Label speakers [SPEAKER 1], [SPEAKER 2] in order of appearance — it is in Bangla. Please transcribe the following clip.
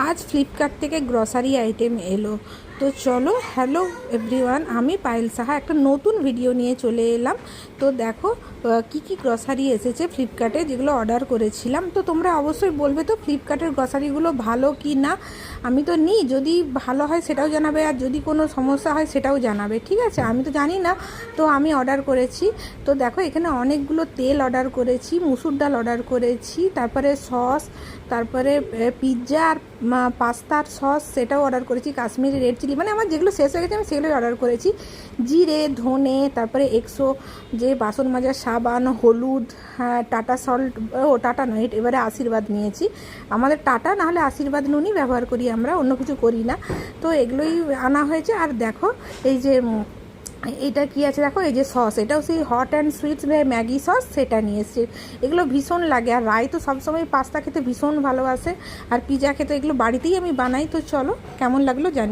[SPEAKER 1] আজ ফ্লিপকার্ট থেকে গ্রসারি আইটেম এলো। তো চলো, হ্যালো এভরিওয়ান, আমি পায়েল সাহা একটা নতুন ভিডিও নিয়ে চলে এলাম। তো দেখো কি কি গ্রসারি এসেছে ফ্লিপকার্টে, যেগুলো অর্ডার করেছিলাম। তো তোমরা অবশ্যই বলবে তো ফ্লিপকার্টের গ্রসারিগুলো ভালো কি না। আমি তো নিই, যদি ভালো হয় সেটাও জানাবে, আর যদি কোনো সমস্যা হয় সেটাও জানাবে, ঠিক আছে? আমি তো জানি না, তো আমি অর্ডার করেছি। তো দেখো এখানে অনেকগুলো তেল অর্ডার করেছি, মুসুর ডাল অর্ডার করেছি, তারপরে সস, তারপরে পিৎজা আর পাস্তার সস সেটাও অর্ডার করেছি, কাশ্মীরি রেড চিলি, মানে আমার যেগুলো শেষ হয়ে গেছে আমি সেগুলোই অর্ডার করেছি। জিরে, ধনে, তারপরে এক্সো যে বাসন মাজার সাবান, হলুদ, টাটা সল্ট, টাটা নয়, এবারে আশীর্বাদ নিয়েছি। আমাদের টাটা না হলে আশীর্বাদ নুনই ব্যবহার করি আমরা, অন্য কিছু করি না। তো এগুলোই আনা হয়েছে। আর দেখো এই যে এটা কি আছে দেখো, এই যে সস, এটাও সেই hot and sweets Maggi sauce, সেটা নিয়ে এসছে। এগুলো ভীষণ লাগে। আর রায় তো সবসময় পাস্তা খেতে ভীষণ ভালোবাসে, আর পিৎজা খেতে, এগুলো বাড়িতেই আমি বানাই। তো চলো, কেমন লাগলো জানি।